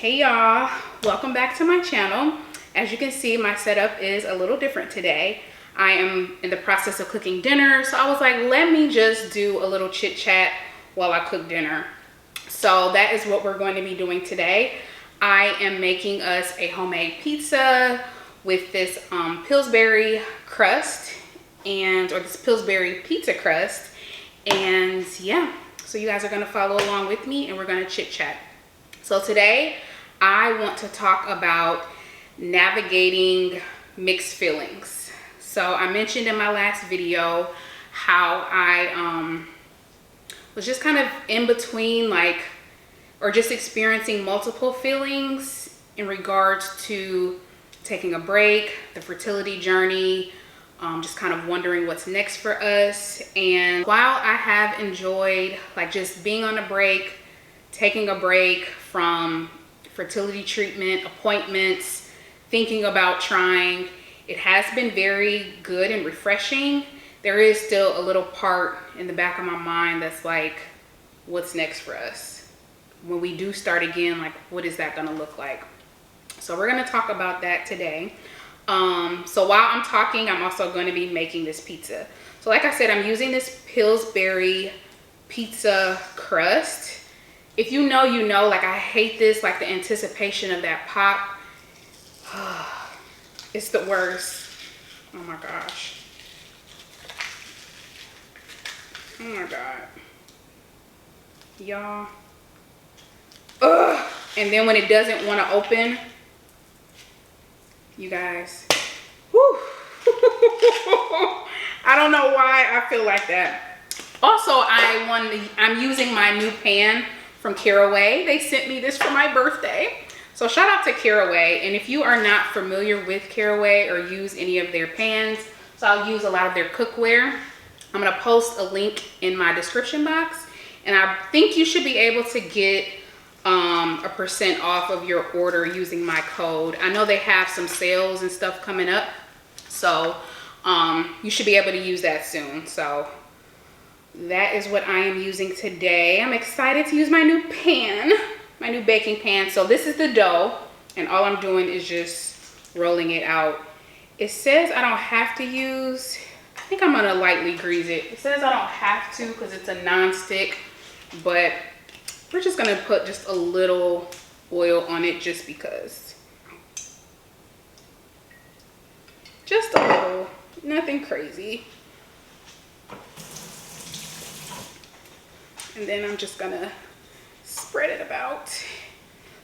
Hey y'all, welcome back to my channel. As you can see, my setup is a little different today. I am in the process of cooking dinner, so I was like, let me just do a little chit chat while I cook dinner. So that is what we're going to be doing today. I am making us a homemade pizza with this Pillsbury crust or this Pillsbury pizza crust. And yeah, so you guys are gonna follow along with me and we're gonna chit chat. So today I want to talk about navigating mixed feelings. So I mentioned in my last video how I was just kind of in between, or just experiencing multiple feelings in regards to taking a break, the fertility journey, just kind of wondering what's next for us. And while I have enjoyed just being on a break, taking a break from fertility treatment, appointments, thinking about trying, it has been very good and refreshing. There is still a little part in the back of my mind that's like, what's next for us? When we do start again, what is that gonna look like? So we're gonna talk about that today. So while I'm talking, I'm also going to be making this pizza. So like I said, I'm using this Pillsbury pizza crust. If you know, you know, I hate this, the anticipation of that pop. It's the worst. Oh my gosh. Oh my God. Y'all. Ugh. And then when it doesn't want to open, you guys, whew. I don't know why I feel like that. Also, I'm using my new pan from Caraway. They sent me this for my birthday. So shout out to Caraway. And if you are not familiar with Caraway or use any of their pans, so I'll use a lot of their cookware. I'm gonna post a link in my description box. And I think you should be able to get a % off of your order using my code. I know they have some sales and stuff coming up, so you should be able to use that soon. So that is what I am using today. I'm excited to use my new pan, my new baking pan. So this is the dough, and all I'm doing is just rolling it out. It says I don't have to use, I think I'm gonna lightly grease it. It says I don't have to because it's a non-stick, but we're just gonna put just a little oil on it just because. Just a little, nothing crazy. And then I'm just gonna spread it about.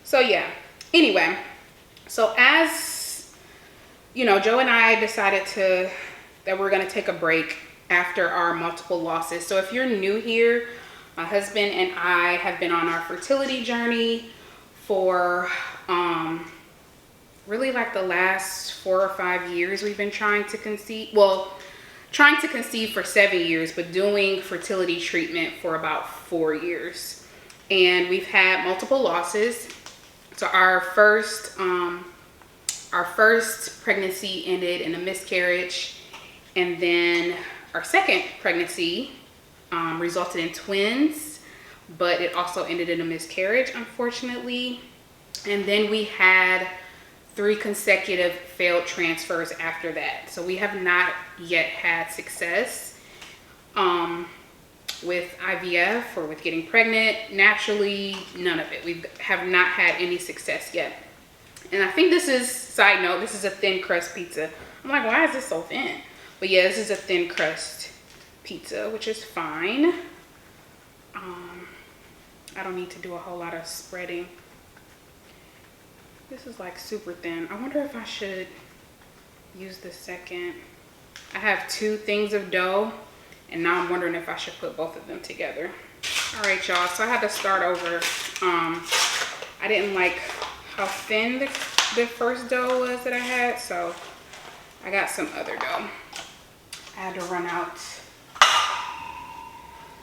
So yeah, anyway, so as you know, Joe and I decided that we're gonna take a break after our multiple losses. So if you're new here, my husband and I have been on our fertility journey for really the last 4 or 5 years. We've been trying to conceive, trying to conceive for 7 years, but doing fertility treatment for about 4 years. And we've had multiple losses. So our first pregnancy ended in a miscarriage, and then our second pregnancy resulted in twins, but it also ended in a miscarriage, unfortunately. And then we had 3 consecutive failed transfers after that. So we have not yet had success with IVF or with getting pregnant naturally. None of it. We have not had any success yet. And I think this is, side note, this is a thin crust pizza. I'm like, why is this so thin? But yeah, this is a thin crust pizza, which is fine. I don't need to do a whole lot of spreading. This is super thin. I wonder if I should use the second. I have 2 things of dough, and now I'm wondering if I should put both of them together. All right, y'all, so I had to start over. I didn't like how thin the first dough was that I had, so I got some other dough. I had to run out.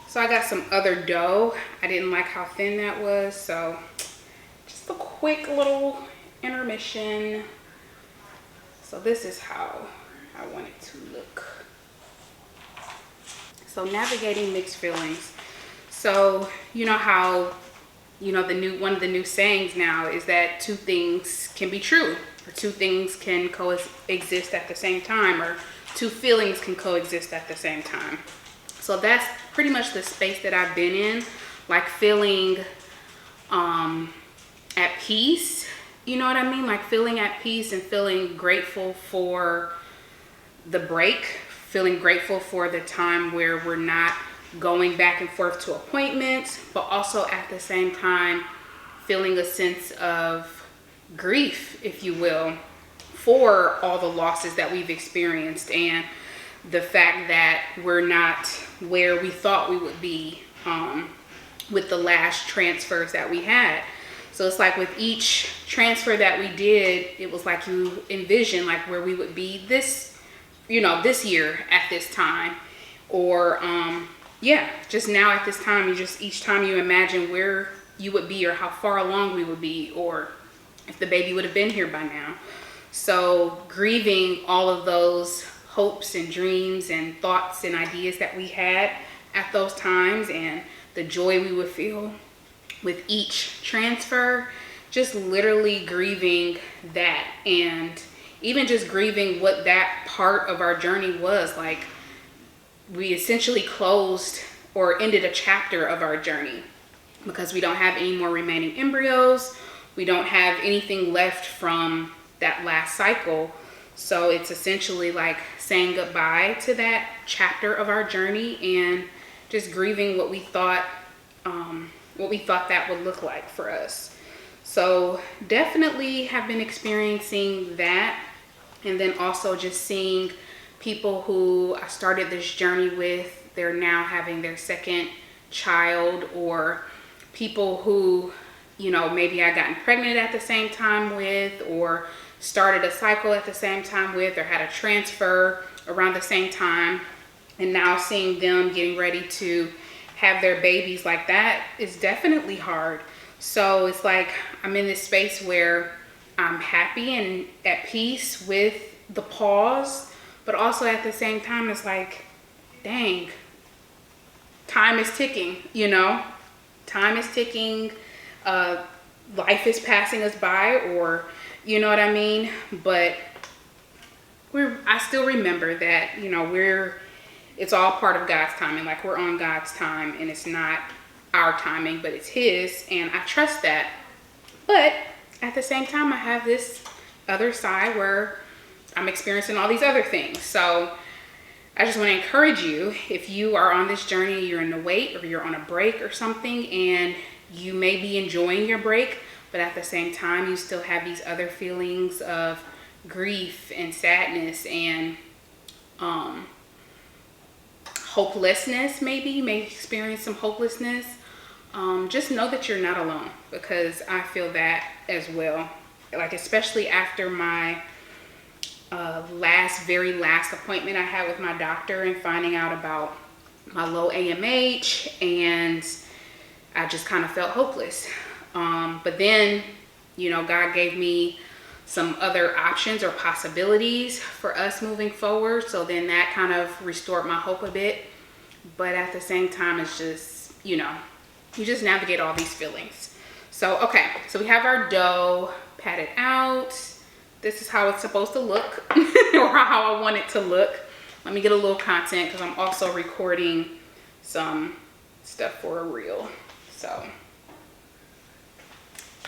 So I got some other dough. I didn't like how thin that was, so just a quick little intermission. So this is how I want it to look. So navigating mixed feelings. So you know how you know, one of the new sayings now is that two things can be true, or two things can coexist at the same time, or two feelings can coexist at the same time. So that's pretty much the space that I've been in, like feeling at peace, you know what I mean? Like feeling at peace and feeling grateful for the break, feeling grateful for the time where we're not going back and forth to appointments, but also at the same time feeling a sense of grief, if you will, for all the losses that we've experienced and the fact that we're not where we thought we would be with the last transfers that we had. So it's like with each transfer that we did, it was like you envision like where we would be this, you know, this year at this time, or yeah, just now at this time, each time you imagine where you would be or how far along we would be, or if the baby would have been here by now. So grieving all of those hopes and dreams and thoughts and ideas that we had at those times, and the joy we would feel with each transfer, just literally grieving that, and even just grieving what that part of our journey was. Like, we essentially closed or ended a chapter of our journey because we don't have any more remaining embryos. We don't have anything left from that last cycle. So it's essentially like saying goodbye to that chapter of our journey and just grieving what we thought that would look like for us. So definitely have been experiencing that, and then also just seeing people who I started this journey with, they're now having their second child, or people who, you know, maybe I gotten pregnant at the same time with, or started a cycle at the same time with, or had a transfer around the same time, and now seeing them getting ready to have their babies, like that is definitely hard. So it's like I'm in this space where I'm happy and at peace with the pause, but also at the same time it's like, dang, time is ticking, you know? Time is ticking, life is passing us by, or you know what I mean? But I still remember that, you know, it's all part of God's timing. Like, we're on God's time, and it's not our timing, but it's His, and I trust that. But at the same time, I have this other side where I'm experiencing all these other things. So I just want to encourage you, if you are on this journey, you're in the wait, or you're on a break or something, and you may be enjoying your break, but at the same time, you still have these other feelings of grief and sadness and hopelessness. Maybe you may experience some hopelessness. Just know that you're not alone, because I feel that as well. Like, especially after my very last appointment I had with my doctor, and finding out about my low AMH, and I just kind of felt hopeless. But then, you know, God gave me some other options or possibilities for us moving forward. So then that kind of restored my hope a bit. But at the same time, it's just, you know, you just navigate all these feelings. So, okay, so we have our dough patted out. This is how it's supposed to look, or how I want it to look. Let me get a little content, because I'm also recording some stuff for a reel. So,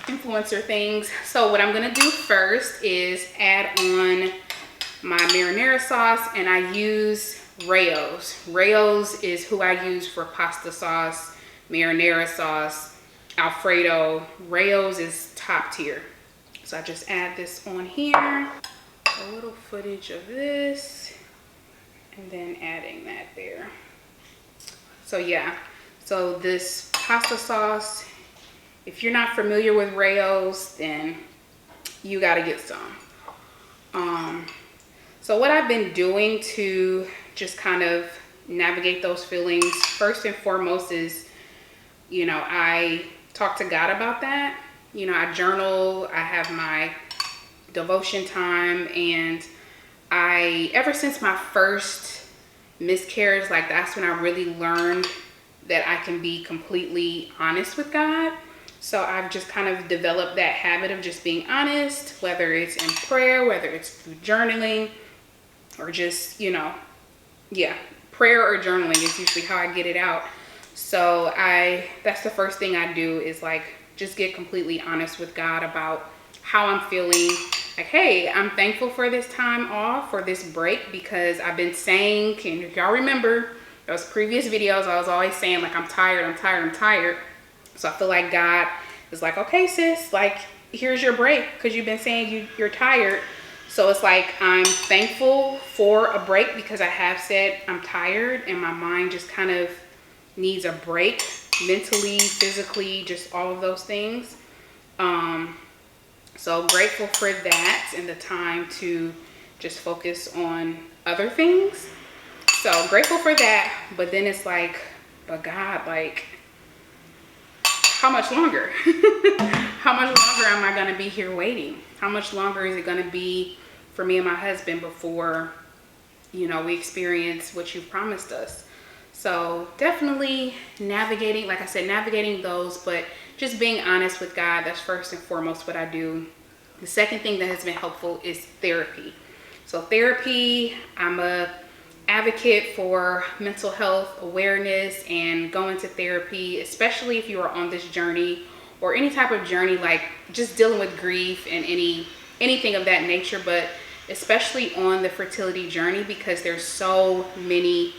influencer things. So what I'm gonna do first is add on my marinara sauce, and I use Rao's. Rao's is who I use for pasta sauce, marinara sauce, Alfredo. Rao's is top tier. So I just add this on here, a little footage of this, and then adding that there. So yeah, so this pasta sauce, if you're not familiar with Rao's, then you gotta get some. So what I've been doing to just kind of navigate those feelings, first and foremost, is, you know, I talk to God about that. You know, I journal, I have my devotion time, and ever since my first miscarriage, like, that's when I really learned that I can be completely honest with God. So I've just kind of developed that habit of just being honest, whether it's in prayer, whether it's through journaling, or just, you know, yeah, prayer or journaling is usually how I get it out. So that's the first thing I do, is like just get completely honest with God about how I'm feeling. Like, hey, I'm thankful for this time off, for this break, because I've been saying, and if y'all remember those previous videos, I was always saying like, I'm tired, I'm tired, I'm tired. So I feel like God is like, okay, sis, like, here's your break, because you've been saying you're tired. So it's like, I'm thankful for a break, because I have said I'm tired and my mind just kind of needs a break, mentally, physically, just all of those things. So grateful for that, and the time to just focus on other things. So grateful for that. But then it's like, but God, like, how much longer? How much longer am I going to be here waiting? How much longer is it going to be for me and my husband before, you know, we experience what you've promised us? So definitely navigating, like I said, navigating those, but just being honest with God. That's first and foremost what I do. The second thing that has been helpful is therapy. So therapy, I'm a advocate for mental health awareness and going to therapy, especially if you are on this journey or any type of journey, like just dealing with grief and anything of that nature, but especially on the fertility journey, because there's so many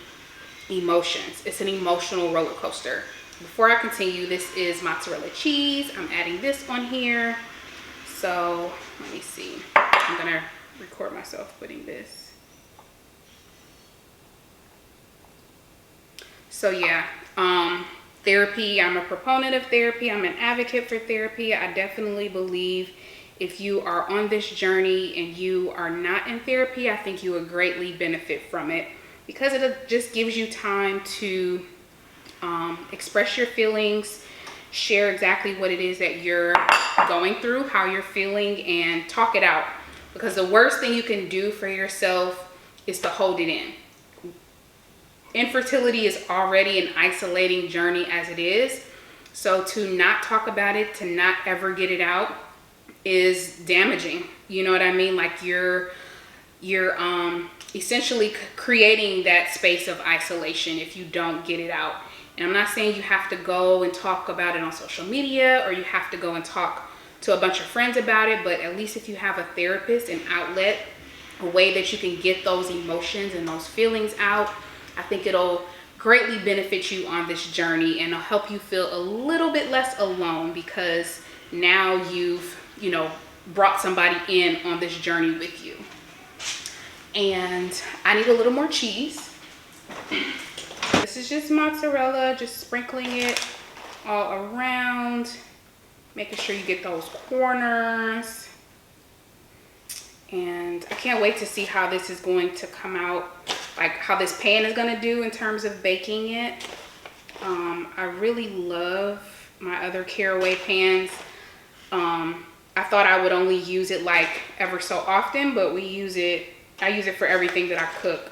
emotions. It's an emotional roller coaster. Before I continue, this is mozzarella cheese. I'm adding this on here. So let me see. I'm gonna record myself putting this. So yeah, therapy, I'm a proponent of therapy. I'm an advocate for therapy. I definitely believe if you are on this journey and you are not in therapy, I think you will greatly benefit from it, because it just gives you time to express your feelings, share exactly what it is that you're going through, how you're feeling, and talk it out. Because the worst thing you can do for yourself is to hold it in. Infertility is already an isolating journey as it is. So to not talk about it, to not ever get it out, is damaging. You know what I mean? Like you're essentially creating that space of isolation if you don't get it out. And I'm not saying you have to go and talk about it on social media, or you have to go and talk to a bunch of friends about it, but at least if you have a therapist, an outlet, a way that you can get those emotions and those feelings out, I think it'll greatly benefit you on this journey, and it'll help you feel a little bit less alone, because now you've, you know, brought somebody in on this journey with you. And I need a little more cheese. This is just mozzarella, just sprinkling it all around, making sure you get those corners. And I can't wait to see how this is going to come out, like how this pan is going to do in terms of baking it. I really love my other Caraway pans. I thought I would only use it like ever so often, but I use it for everything that I cook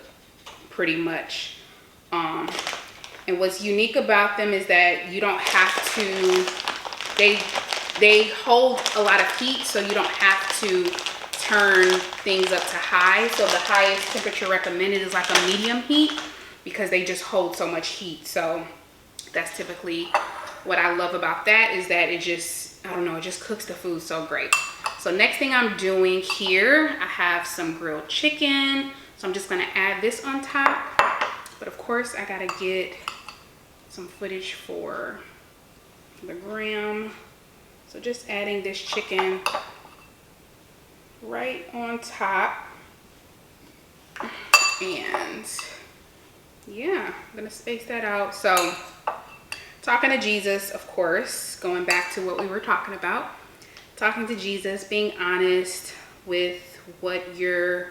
pretty much. And what's unique about them is that you don't have to, they hold a lot of heat, so you don't have to turn things up to high. So the highest temperature recommended is like a medium heat, because they just hold so much heat. So that's typically what I love about that, is that it just, I don't know, it just cooks the food so great. So next thing I'm doing here, I have some grilled chicken. So I'm just gonna add this on top. But of course I gotta get some footage for the gram. So just adding this chicken right on top. And yeah, I'm gonna space that out. So talking to Jesus, of course, going back to what we were talking about, talking to Jesus, being honest with what you're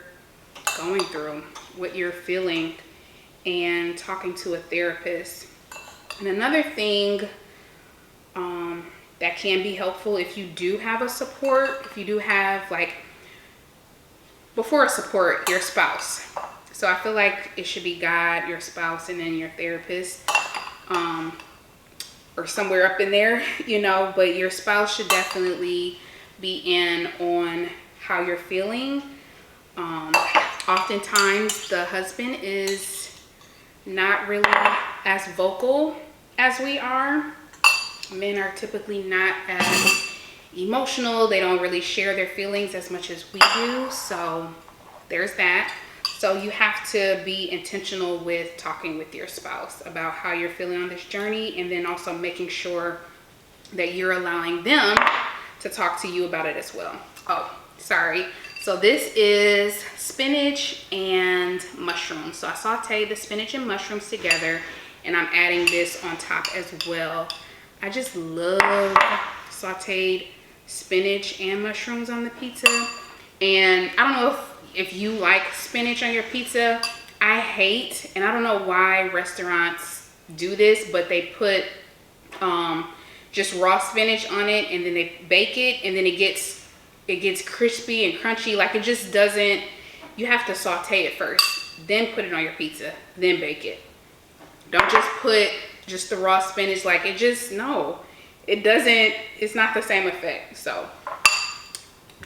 going through, what you're feeling, and talking to a therapist. And another thing that can be helpful, if you do have a support, if you do have, like, before a support, your spouse. So I feel like it should be God, your spouse, and then your therapist. or somewhere up in there, you know, but your spouse should definitely be in on how you're feeling. Oftentimes the husband is not really as vocal as we are. Men are typically not as emotional. They don't really share their feelings as much as we do. So there's that. So you have to be intentional with talking with your spouse about how you're feeling on this journey, and then also making sure that you're allowing them to talk to you about it as well. Oh, sorry. So this is spinach and mushrooms. So I sauteed the spinach and mushrooms together, and I'm adding this on top as well. I just love sauteed spinach and mushrooms on the pizza. And I don't know if you like spinach on your pizza. I hate, and I don't know why restaurants do this, but they put just raw spinach on it, and then they bake it, and then it gets crispy and crunchy. Like, it just doesn't, you have to saute it first, then put it on your pizza, then bake it. Don't just put just the raw spinach. Like, it just, no, it doesn't, it's not the same effect. So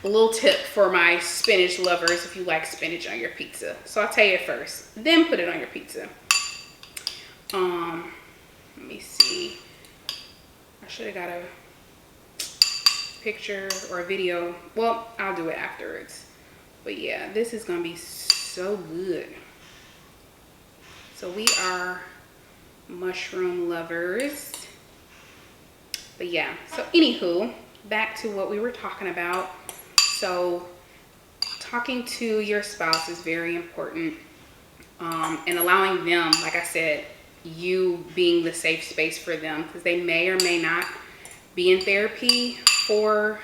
a little tip for my spinach lovers: if you like spinach on your pizza, saute it first, then put it on your pizza. Let me see, I should have got a picture or a video. Well, I'll do it afterwards. But yeah, this is gonna be so good. So we are mushroom lovers. But yeah, so anywho, back to what we were talking about. So talking to your spouse is very important, and allowing them, like I said, you being the safe space for them, because they may or may not be in therapy for,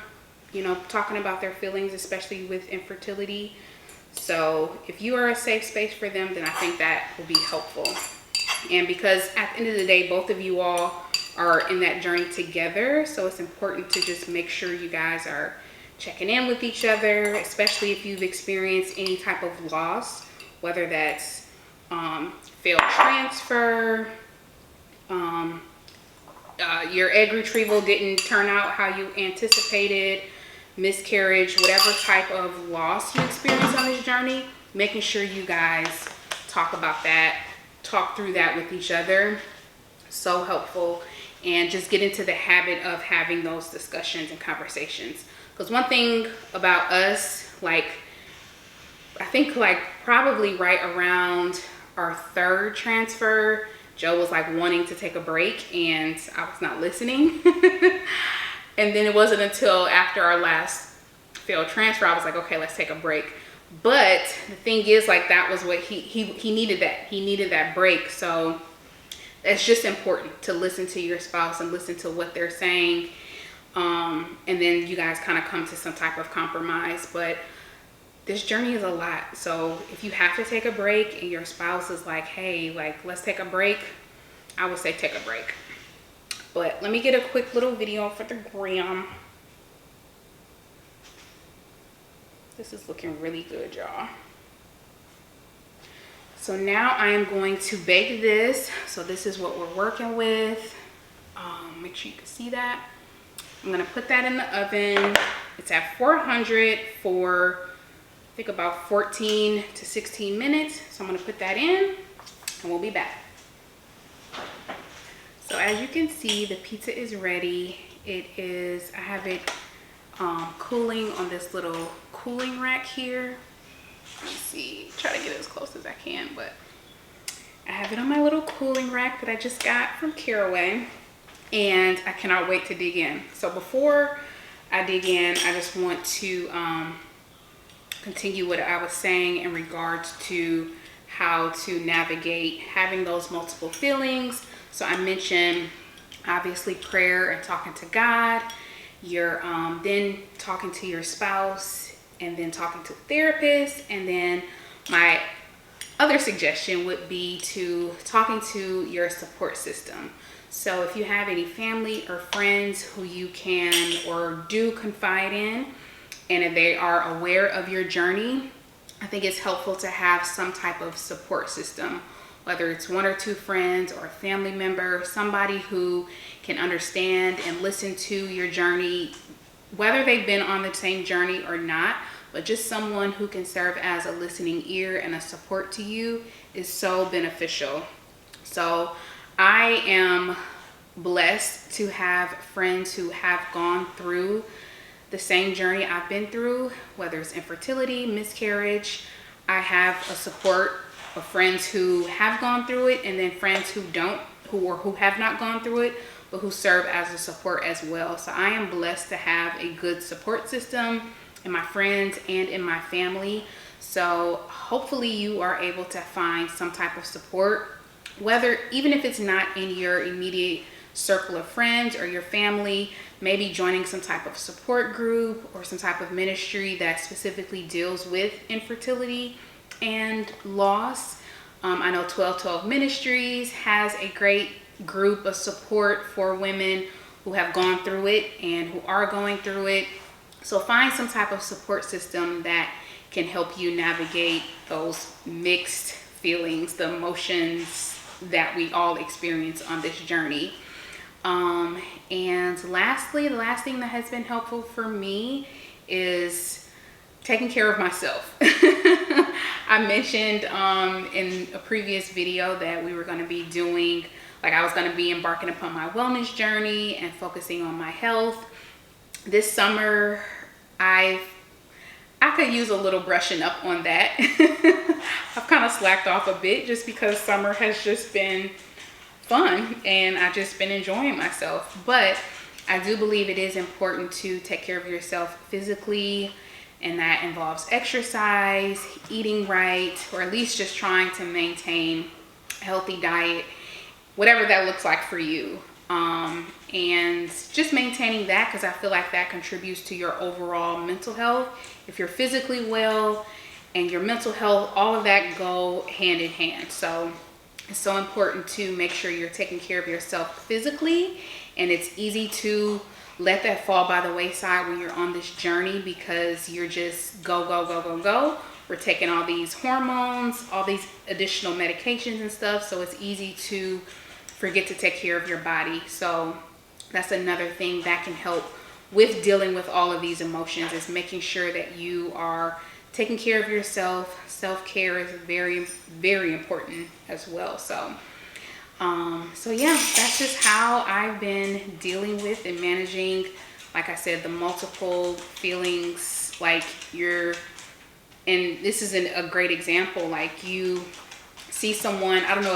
you know, talking about their feelings, especially with infertility. So if you are a safe space for them, then I think that will be helpful. And because at the end of the day, both of you all are in that journey together, so it's important to just make sure you guys are checking in with each other, especially if you've experienced any type of loss, whether that's failed transfer, your egg retrieval didn't turn out how you anticipated, miscarriage, whatever type of loss you experience on this journey, making sure you guys talk about that, talk through that with each other. So helpful. And just get into the habit of having those discussions and conversations. Because one thing about us, like, I think like probably right around our third transfer, Joe was like wanting to take a break, and I was not listening. And then it wasn't until after our last failed transfer, I was like, okay, let's take a break. But the thing is, like, that was what he needed. He needed that break. So it's just important to listen to your spouse and listen to what they're saying. And then you guys kind of come to some type of compromise. But this journey is a lot. So if you have to take a break and your spouse is like, hey, like, let's take a break, I would say take a break. But let me get a quick little video for the gram. This is looking really good, y'all. So now I am going to bake this. So this is what we're working with. Make sure you can see that. I'm gonna put that in the oven. It's at 400 for, I think, about 14 to 16 minutes. So I'm gonna put that in and we'll be back. So as you can see, the pizza is ready. It is, I have it cooling on this little cooling rack here. Let me see, try to get as close as I can, but I have it on my little cooling rack that I just got from Caraway, and I cannot wait to dig in. So before I dig in, I just want to continue what I was saying in regards to how to navigate having those multiple feelings. So I mentioned obviously prayer and talking to God. You're then talking to your spouse, and then talking to a therapist. And then my other suggestion would be to talking to your support system. So if you have any family or friends who you can or do confide in, and if they are aware of your journey, I think it's helpful to have some type of support system, whether it's 1 or 2 friends or a family member, somebody who can understand and listen to your journey, whether they've been on the same journey or not, but just someone who can serve as a listening ear and a support to you is so beneficial. So I am blessed to have friends who have gone through the same journey I've been through, whether it's infertility, miscarriage. I have a support of friends who have gone through it, and then friends who don't, who have not gone through it, but who serve as a support as well. So I am blessed to have a good support system in my friends and in my family. So hopefully you are able to find some type of support, whether, even if it's not in your immediate circle of friends or your family, maybe joining some type of support group or some type of ministry that specifically deals with infertility and loss. I know 1212 Ministries has a great group of support for women who have gone through it and who are going through it. So find some type of support system that can help you navigate those mixed feelings, the emotions that we all experience on this journey. And lastly, the last thing that has been helpful for me is taking care of myself. I mentioned in a previous video that we were going to be doing, like I was going to be embarking upon my wellness journey and focusing on my health. This summer, I could use a little brushing up on that. I've kind of slacked off a bit just because summer has just been fun and I've just been enjoying myself. But I do believe it is important to take care of yourself physically, and that involves exercise, eating right, or at least just trying to maintain a healthy diet, whatever that looks like for you. And just maintaining that, because I feel like that contributes to your overall mental health. If you're physically well and your mental health, all of that go hand in hand. So it's so important to make sure you're taking care of yourself physically, and it's easy to let that fall by the wayside when you're on this journey because you're just go. We're taking all these hormones, all these additional medications and stuff, so it's easy to forget to take care of your body. So that's another thing that can help with dealing with all of these emotions, is making sure that you are taking care of yourself. Self-care is very, very important as well. So yeah, that's just how I've been dealing with and managing, like I said, the multiple feelings. Like and this is a great example, like you see someone, I don't know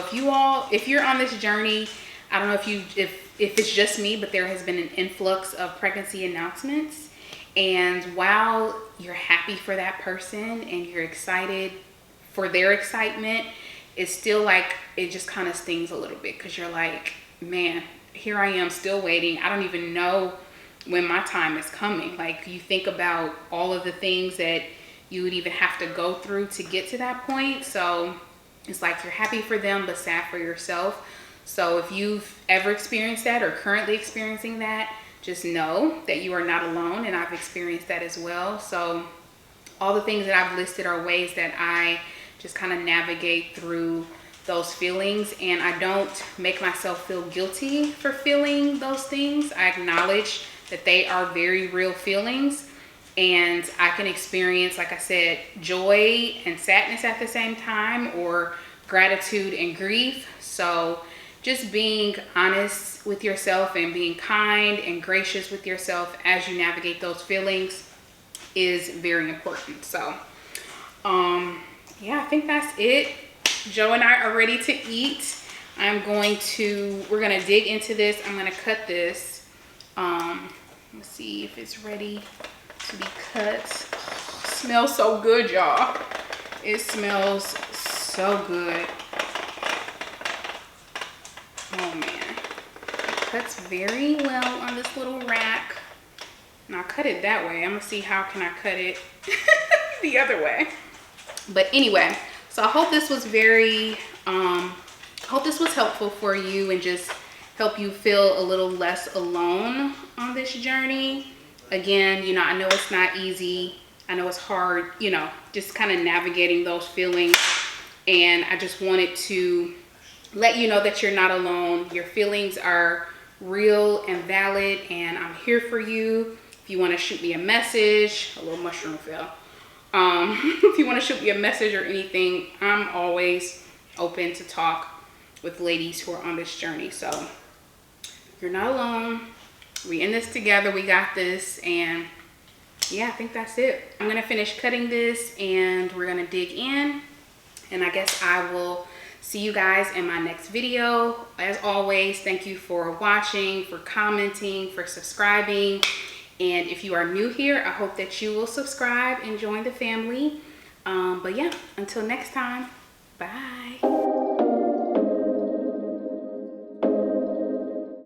if you're on this journey, I don't know if it's just me, but there has been an influx of pregnancy announcements. And while you're happy for that person and you're excited for their excitement, it's still like, it just kind of stings a little bit, because you're like, man, here I am still waiting. I don't even know when my time is coming. Like, you think about all of the things that you would even have to go through to get to that point. So it's like you're happy for them, but sad for yourself. So if you've ever experienced that or currently experiencing that, just know that you are not alone, and I've experienced that as well. So all the things that I've listed are ways that I just kind of navigate through those feelings, and I don't make myself feel guilty for feeling those things. I acknowledge that they are very real feelings, and I can experience, like I said, joy and sadness at the same time, or gratitude and grief. So just being honest with yourself and being kind and gracious with yourself as you navigate those feelings is very important. So yeah, I think that's it. Joe and I are ready to eat. We're gonna dig into this. I'm gonna cut this. Let's see if it's ready to be cut. It smells so good, y'all. It smells so good. Oh man, it cuts very well on this little rack. And I'll cut it that way. I'm gonna see how can I cut it the other way. But anyway, so I hope this was helpful for you and just help you feel a little less alone on this journey. Again, you know, I know it's not easy. I know it's hard, you know, just kind of navigating those feelings. And I just wanted to let you know that you're not alone. Your feelings are real and valid, and I'm here for you. If you want to shoot me a message, a little mushroom fell. If you want to shoot me a message or anything, I'm always open to talk with ladies who are on this journey. So you're not alone. We in this together. We got this. And yeah, I think that's it. I'm gonna finish cutting this and we're gonna dig in, and I guess I will see you guys in my next video. As always, thank you for watching, for commenting, for subscribing. And if you are new here, I hope that you will subscribe and join the family. But yeah, until next time, bye.